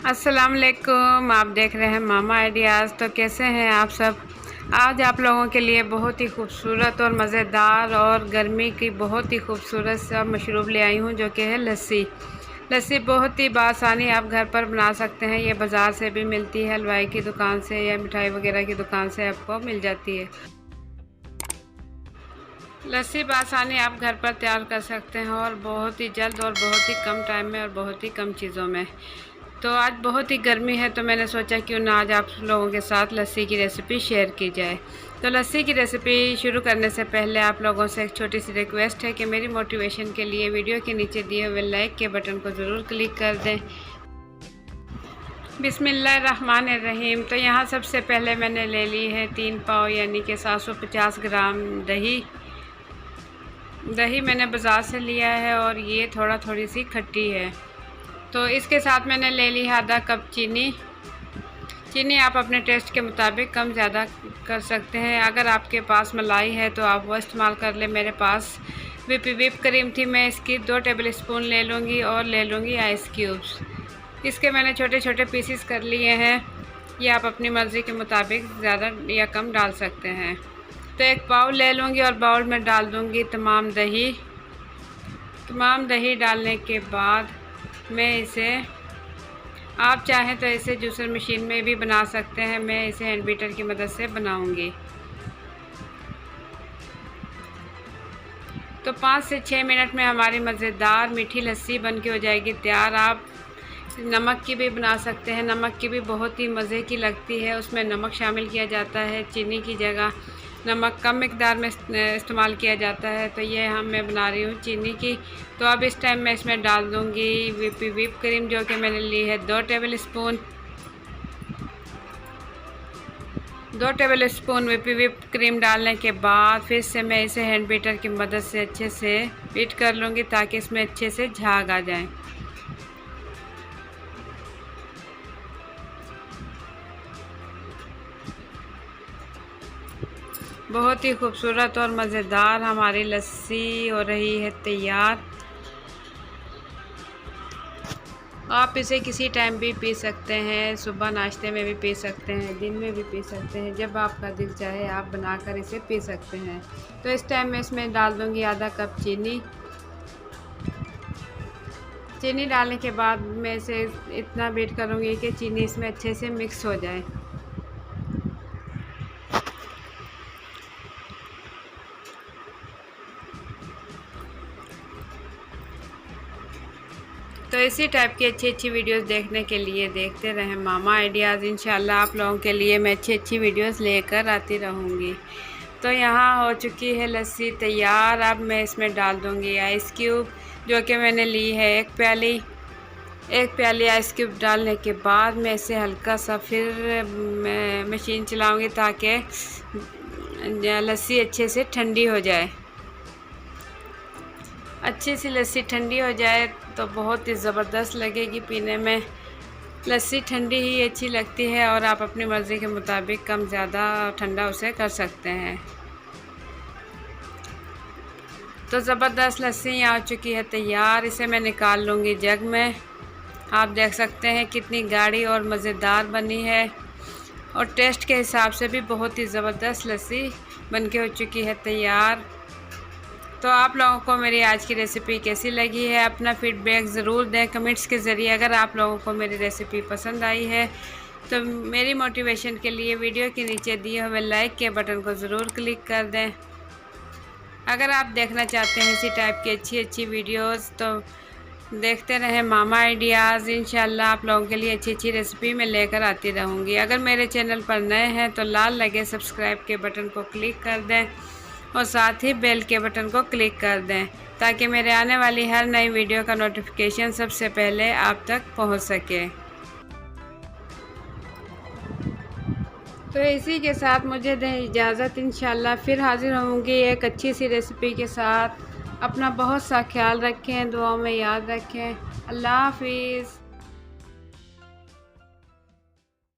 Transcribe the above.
अस्सलाम वालेकुम। आप देख रहे हैं मामा आइडियाज़। तो कैसे हैं आप सब। आज आप लोगों के लिए बहुत ही खूबसूरत और मज़ेदार और गर्मी की बहुत ही खूबसूरत सा मशरूब ले आई हूँ, जो कि है लस्सी। लस्सी बहुत ही बासानी आप घर पर बना सकते हैं। ये बाज़ार से भी मिलती है, हलवाई की दुकान से या मिठाई वगैरह की दुकान से आपको मिल जाती है। लस्सी बासानी आप घर पर तैयार कर सकते हैं और बहुत ही जल्द और बहुत ही कम टाइम में और बहुत ही कम चीज़ों में। तो आज बहुत ही गर्मी है, तो मैंने सोचा क्यों ना आज आप लोगों के साथ लस्सी की रेसिपी शेयर की जाए। तो लस्सी की रेसिपी शुरू करने से पहले आप लोगों से एक छोटी सी रिक्वेस्ट है कि मेरी मोटिवेशन के लिए वीडियो के नीचे दिए हुए लाइक के बटन को ज़रूर क्लिक कर दें। बिस्मिल्लाहिर्रहमानिर्रहीम। तो यहाँ सबसे पहले मैंने ले ली है 3 पाव यानी कि 750 ग्राम दही मैंने बाज़ार से लिया है और ये थोड़ी सी खट्टी है। तो इसके साथ मैंने ले ली है आधा कप चीनी आप अपने टेस्ट के मुताबिक कम ज़्यादा कर सकते हैं। अगर आपके पास मलाई है तो आप वो इस्तेमाल कर लें। मेरे पास विप क्रीम थी, मैं इसकी 2 टेबल स्पून ले लूँगी और ले लूँगी आइस क्यूब्स। इसके मैंने छोटे छोटे पीसीस कर लिए हैं। ये आप अपनी मर्ज़ी के मुताबिक ज़्यादा या कम डाल सकते हैं। तो एक बाउल ले लूँगी और बाउल में डाल दूँगी तमाम दही डालने के बाद मैं इसे, आप चाहें तो इसे जूसर मशीन में भी बना सकते हैं। मैं इसे हैंड बीटर की मदद से बनाऊंगी। तो 5 से 6 मिनट में हमारी मज़ेदार मीठी लस्सी बन के हो जाएगी तैयार। आप नमक की भी बना सकते हैं, नमक की भी बहुत ही मज़े की लगती है। उसमें नमक शामिल किया जाता है, चीनी की जगह नमक कम मिकदार में इस्तेमाल किया जाता है। तो ये मैं बना रही हूँ चीनी की। तो अब इस टाइम मैं इसमें डाल दूँगी विप क्रीम, जो कि मैंने ली है 2 टेबल स्पून विप क्रीम डालने के बाद फिर से मैं इसे हैंड बीटर की मदद से अच्छे से बीट कर लूँगी ताकि इसमें अच्छे से झाग आ जाए। बहुत ही खूबसूरत और मज़ेदार हमारी लस्सी हो रही है तैयार। आप इसे किसी टाइम भी पी सकते हैं, सुबह नाश्ते में भी पी सकते हैं, दिन में भी पी सकते हैं, जब आपका दिल चाहे आप बनाकर इसे पी सकते हैं। तो इस टाइम मैं इसमें डाल दूँगी आधा कप चीनी डालने के बाद मैं इसे इतना बीट करूँगी कि चीनी इसमें अच्छे से मिक्स हो जाए। तो इसी टाइप की अच्छी वीडियोस देखने के लिए देखते रहें मामा आइडियाज़। इंशाल्लाह आप लोगों के लिए मैं अच्छी वीडियोस लेकर आती रहूँगी। तो यहाँ हो चुकी है लस्सी तैयार। अब मैं इसमें डाल दूँगी आइस क्यूब, जो कि मैंने ली है एक प्याली आइस क्यूब। डालने के बाद मैं इसे हल्का सा फिर मशीन चलाऊँगी ताकि लस्सी अच्छे से ठंडी हो जाए। अच्छी सी लस्सी ठंडी हो जाए तो बहुत ही ज़बरदस्त लगेगी पीने में। लस्सी ठंडी ही अच्छी लगती है और आप अपनी मर्ज़ी के मुताबिक कम ज़्यादा ठंडा उसे कर सकते हैं। तो ज़बरदस्त लस्सी यहाँ आ चुकी है तैयार। इसे मैं निकाल लूँगी जग में। आप देख सकते हैं कितनी गाढ़ी और मज़ेदार बनी है और टेस्ट के हिसाब से भी बहुत ही ज़बरदस्त लस्सी बन के हो चुकी है तैयार। तो आप लोगों को मेरी आज की रेसिपी कैसी लगी है, अपना फीडबैक ज़रूर दें कमेंट्स के ज़रिए। अगर आप लोगों को मेरी रेसिपी पसंद आई है तो मेरी मोटिवेशन के लिए वीडियो के नीचे दिए हुए लाइक के बटन को ज़रूर क्लिक कर दें। अगर आप देखना चाहते हैं इसी टाइप की अच्छी वीडियोस तो देखते रहें मामा आइडियाज़। इंशाल्लाह आप लोगों के लिए अच्छी रेसिपी मैं लेकर आती रहूँगी। अगर मेरे चैनल पर नए हैं तो लाल लगे सब्सक्राइब के बटन को क्लिक कर दें और साथ ही बेल के बटन को क्लिक कर दें ताकि मेरे आने वाली हर नई वीडियो का नोटिफिकेशन सबसे पहले आप तक पहुंच सके। तो इसी के साथ मुझे दें इजाज़त। इंशाल्लाह फिर हाज़िर होंगी एक अच्छी सी रेसिपी के साथ। अपना बहुत सा ख्याल रखें, दुआओं में याद रखें। अल्लाह हाफिज़।